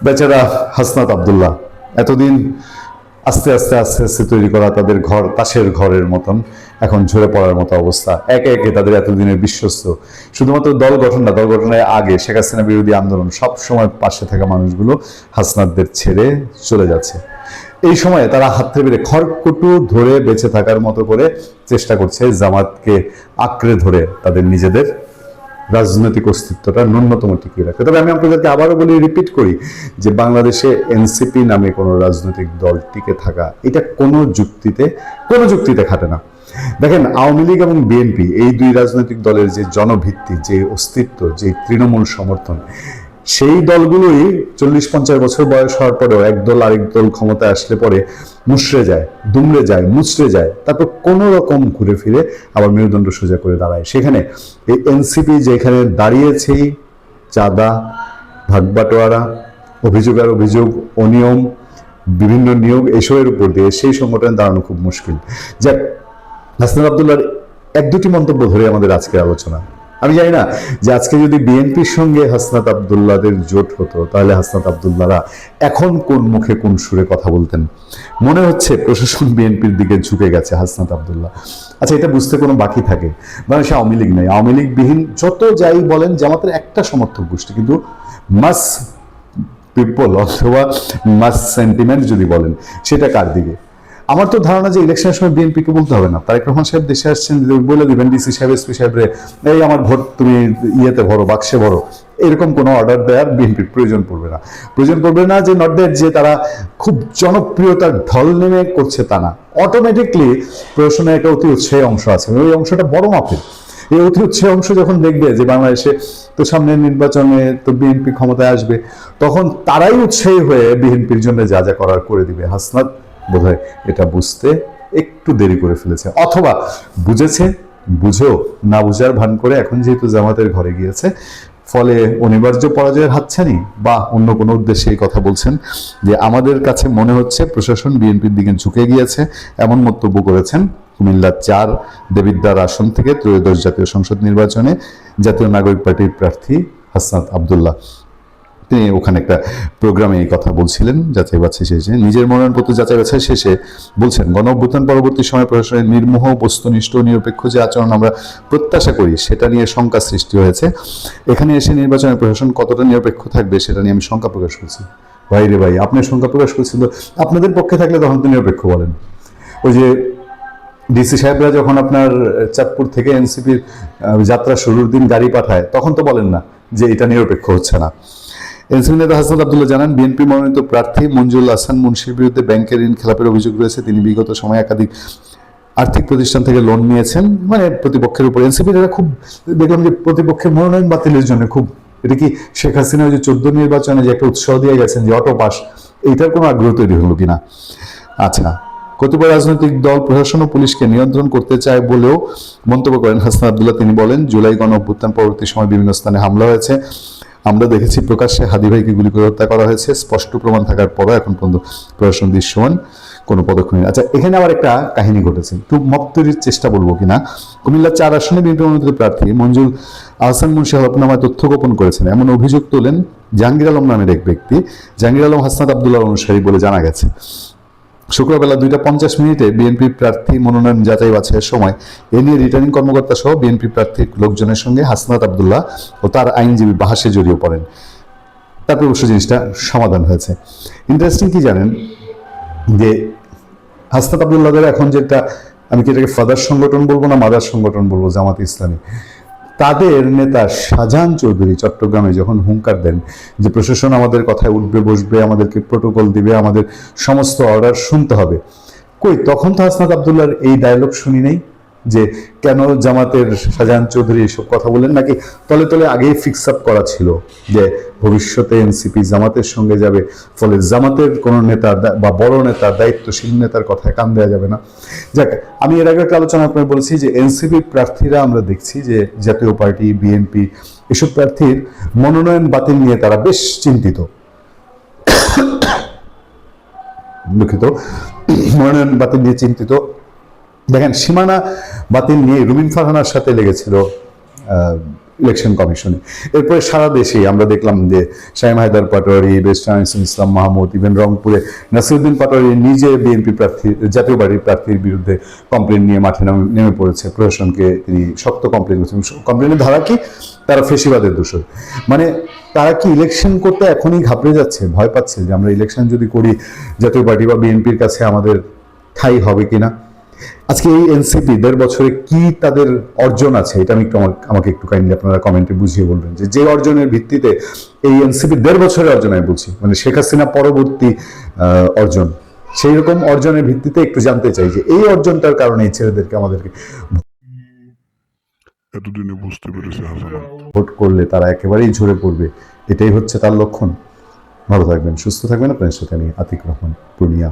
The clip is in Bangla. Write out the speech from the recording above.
বেচারা হাসনাত আব্দুল্লাহ এতদিন আস্তে আস্তে আস্তে আস্তে তৈরি করা তাদের ঘর তাসের ঘরের মতন এখন ঝরে পড়ার মতো অবস্থা। একে একে তাদের এতদিনের বিশ্বস্ত, শুধুমাত্র দল গঠন না, দল গঠনের আগে শেখ হাসিনা বিরোধী আন্দোলন সব সময় পাশে থাকা মানুষগুলো হাসনাতদের ছেড়ে চলে যাচ্ছে। এই সময়ে তারা হাত থেকে খড়কুটো ধরে বেঁচে থাকার মতো করে চেষ্টা করছে জামাতকে আঁকড়ে ধরে তাদের নিজেদের রাজনৈতিক অস্তিত্বটা ন্যূনতম টিকিয়ে রাখতে। তবে আমি আপনাদেরকে আবারও বলি, রিপিট করি, যে বাংলাদেশে এনসিপি নামে কোনো রাজনৈতিক দল টিকে থাকা এটা কোনো যুক্তিতে খাটে না। দেখেন, আওয়ামী লীগ এবং বিএনপি এই দুই রাজনৈতিক দলের যে জনভিত্তি, যে অস্তিত্ব, যে তৃণমূল সমর্থন, সেই দলগুলোই 40-50 বছর বয়স হওয়ার পরেও একদল আরেক দল ক্ষমতায় আসলে পরে মুচড়ে যায়, দুমড়ে যায়, মুচড়ে যায়, তারপর কোনো রকম ঘুরে ফিরে আবার মেরুদণ্ড সোজা করে দাঁড়ায়। সেখানে এই এনসিপি যেখানে দাঁড়িয়েছেই চাঁদা, ভাগবাটোয়ারা, অভিযোগ আর অভিযোগ, অনিয়ম, বিভিন্ন নিয়োগ এসবের উপর দিয়ে সেই সংগঠনে দাঁড়ানো খুব মুশকিল। যাক, হাসনাত আব্দুল্লাহর এক দুটি মন্তব্য ধরে আমাদের আজকের আলোচনা। আমি জানি না যে আজকে যদি বিএনপির সঙ্গে হাসনাত আব্দুল্লাহদের জোট হতো তাহলে হাসনাত আব্দুল্লাহরা এখন কোন মুখে কোন সুরে কথা বলতেন। মনে হচ্ছে প্রশাসন বিএনপির দিকে ঝুঁকে গেছে হাসনাত আব্দুল্লাহ। আচ্ছা, এটা বুঝতে কোনো বাকি থাকে? বাংলাদেশে আওয়ামী লীগ নেই, আওয়ামী লীগ বিহীন যত যাই বলেন জামাতের একটা সমর্থক গোষ্ঠী, কিন্তু মাস পিপল অথবা মাস সেন্টিমেন্ট যদি বলেন সেটা কার দিকে? আমার তো ধারণা যে ইলেকশনের সময় বিএনপিকে বলতে হবে না, তারেক রহমান সাহেব দেশে আসছেন, বলে দিবেন ডিসি সাহেব, এসপি সাহেবরে, এই আমার ভোট তুমি ইয়েতে ভরো, বাক্সে ভরো, এরকম কোনো অর্ডার দেওয়ার বিএনপির প্রয়োজন পড়বে না। যে নট দ্যাট যে তারা খুব জনপ্রিয়তার ঢল নেমে করছে তা না, অটোমেটিকলি প্রশাসনের একটা অতি উৎসাহী অংশ আছে, ওই অংশটা বড় মাপের। এই অতি উৎসাহী অংশ যখন দেখবে যে বাংলাদেশে তো সামনের নির্বাচনে তো বিএনপি ক্ষমতায় আসবে, তখন তারাই উৎসাহী হয়ে বিএনপির জন্য যা যা করার করে দিবে। হাসনাত বোধহয় এটা বুঝতে একটু দেরি করে ফেলেছে, অথবা বুঝেছে, বুঝেও না বুঝার ভান করে এখন যেহেতু জামাতের ঘরে গিয়েছে, ফলে অনিবার্য পরাজয়ের হাতছানি বা অন্য কোনো উদ্দেশ্যে এই কথা বলছেন যে আমাদের কাছে মনে হচ্ছে প্রশাসন বিএনপির দিকে ঝুঁকে গিয়েছে, এমন মন্তব্য করেছেন কুমিল্লা 4 দেবিদ্বার আসন থেকে ত্রয়োদশ জাতীয় সংসদ নির্বাচনে জাতীয় নাগরিক পার্টির প্রার্থী হাসনাত আব্দুল্লাহ। তিনি ওখানে একটা প্রোগ্রামে এই কথা বলছিলেন যাচাই বাছাই শেষে, নিজের মনোনয়নপত্র যাচাই বাছাই শেষে বলছেন, গণ অভ্যুত্থান পরবর্তী সময় প্রশাসনের নির্মোহ, বস্তুনিষ্ঠ, নিরপেক্ষ যে আচরণ আমরা প্রত্যাশা করি সেটা নিয়ে শঙ্কা সৃষ্টি হয়েছে। এখানে এসে নির্বাচনের প্রশাসন কতটা নিরপেক্ষ থাকবে সেটা নিয়ে আমি শঙ্কা প্রকাশ করছি। ভাই রে ভাই, আপনি শঙ্কা প্রকাশ করছিল, আপনাদের পক্ষে থাকলে তখন তো নিরপেক্ষ বলেন। ওই যে ডিসি সাহেবরা যখন আপনার চাঁদপুর থেকে এনসিপির যাত্রা শুরুর দিন গাড়ি পাঠায়, তখন তো বলেন না যে এটা নিরপেক্ষ হচ্ছে না। এনসিপি নেতা হাসনাত আব্দুল্লাহ জানান, বিএনপি মনোনীত প্রার্থী মঞ্জুল আহসান মুন্সির বিরুদ্ধে ব্যাংকের ঋণ খেলাপের অভিযোগ রয়েছে। তিনি বিগত সময়ে একাধিক আর্থিক প্রতিষ্ঠান থেকে লোন নিয়েছেন, মানে প্রতিপক্ষের উপর। এনসিপির এরা খুব দেখলাম যে প্রতিপক্ষের মনোনয়ন বাতিলের জন্য খুব, এটা কি শেখ হাসিনা যে 14 নির্বাচনে যে একটা উৎসাহ দিয়ে গেছেন যে অটো পাস, এইটার কোনো আগ্রহ তৈরি হলো কিনা? আচ্ছা, কতিপয় রাজনৈতিক দল প্রশাসন ও পুলিশকে নিয়ন্ত্রণ করতে চায় বলেও মন্তব্য করেন হাসনাত আব্দুল্লাহ। তিনি বলেন, জুলাই গণ অভ্যুত্থান পরবর্তী সময় বিভিন্ন স্থানে হামলা হয়েছে, আমরা দেখেছি প্রকাশ্যে হাদি ভাইকে গুলি করে হত্যা করা হয়েছে, স্পষ্ট প্রমাণ থাকার পরও এখন পর্যন্ত প্রশাসন দৃশ্যমান কোনো পদক্ষেপ নেই। আচ্ছা, এখানে আবার একটা কাহিনী ঘটেছে, একটু মত তৈরির চেষ্টা বলবো কিনা। কুমিল্লা 4 আসনে বিএনপি মনোনীত প্রার্থী মঞ্জুল আহসান মুন্সি হলফনামায় তথ্য গোপন করেছেন এমন অভিযোগ তোলেন জাহাঙ্গীর আলম নামের এক ব্যক্তি। জাহাঙ্গীর আলম হাসনাত আব্দুল্লাহর অনুসারী বলে জানা গেছে। শুক্রবার বেলা 2:50 বিএনপি প্রার্থী মনোনয়ন যাচাই বাছাইয়ের সময় এ নিয়ে রিটার্নিং কর্মকর্তা সহ বিএনপি প্রার্থীর লোকজনের সঙ্গে হাসনাত আব্দুল্লাহ ও তার আইনজীবী বাহাসে জড়িয়ে পড়েন। তারপর অবশ্য জিনিসটা সমাধান হয়েছে। ইন্টারেস্টিং কি জানেন, যে হাসনাত আব্দুল্লাহদের এখন যেটা, আমি কি এটাকে ফাদার সংগঠন বলবো না মাদার সংগঠন বলবো, জামাত ইসলামী, তাদের নেতা শাহজাহান চৌধুরী চট্টগ্রামে যখন হুঙ্কার দেন যে প্রশাসন আমাদের কথায় উঠবে বসবে, আমাদেরকে প্রোটোকল দিবে, আমাদের সমস্ত অর্ডার শুনতে হবে, কই তখন তো হাসনাত আব্দুল্লাহর এই ডায়লগ শুনি নেই যে কেন জামাতের শাহজাহান চৌধুরী এসব কথা বলেন, নাকি তলে তলে আগেই ফিক্স আপ করা ছিল যে ভবিষ্যতে এনসিপি জামাতের সঙ্গে যাবে, ফলে জামাতের কোনো নেতা বা বড় নেতা, দায়িত্বশীল নেতার কথায় কান দেওয়া যাবে না। যাক, আমি এর আগে একটা আলোচনা আপনার বলেছি যে এনসিপি প্রার্থীরা আমরা দেখছি যে জাতীয় পার্টি, বিএনপি এসব প্রার্থীর মনোনয়ন বাতিল নিয়ে তারা বেশ চিন্তিত। দুঃখিত, মনোনয়ন বাতিল নিয়ে চিন্তিত। দেখেন, সীমানা বাতিল নিয়ে রুমিন ফারহানার সাথে লেগেছিল ইলেকশন কমিশনে। এরপরে সারা দেশেই আমরা দেখলাম যে শামীম হায়দার পাটোয়ারি, বেস্টার ইসলাম মাহমুদ, ইভেন রংপুরে নাসিরউদ্দিন পাটোয়ারি নিজে বিএনপি প্রার্থী, জাতীয় পার্টির প্রার্থীর বিরুদ্ধে কমপ্লেন নিয়ে মাঠে নেমে পড়েছে। প্রশাসনকে তিনি শক্ত কমপ্লেন করেছেন। কমপ্লেনের ধারা কি? তারা ফেসিবাদের দোষর। মানে তারা কি ইলেকশন করতে এখনই ঘাবড়ে যাচ্ছে, ভয় পাচ্ছে যে আমরা ইলেকশন যদি করি জাতীয় পার্টি বা বিএনপির কাছে আমাদের ঠাঁই হবে কিনা। আজকে এই এনসিপি 1.5 বছরে কি তাদের অর্জন আছে, এটা আমি একটু আমাকে একটু কাইন্ডলি আপনারা কমেন্টে বুঝিয়ে বলবেন, যে অর্জনের ভিত্তিতে এই এনসিপি 1.5 বছরের অর্জন আমি বলছি, মানে শেখ হাসিনা পরবর্তী অর্জন, সেই রকম অর্জনের ভিত্তিতে একটু জানতে চাই যে এই অর্জনটার কারণে এই ছেলেদেরকে আমাদেরকে এতদিনে বুঝতে পেরেছে হাসানা। ভোট করলে তারা একেবারেই ঝরে পড়বে, এটাই হচ্ছে তার লক্ষণ। ভালো থাকবেন, সুস্থ থাকবেন। আপনাদের সাথে আমি আতিক রহমান, পূর্ণিয়া।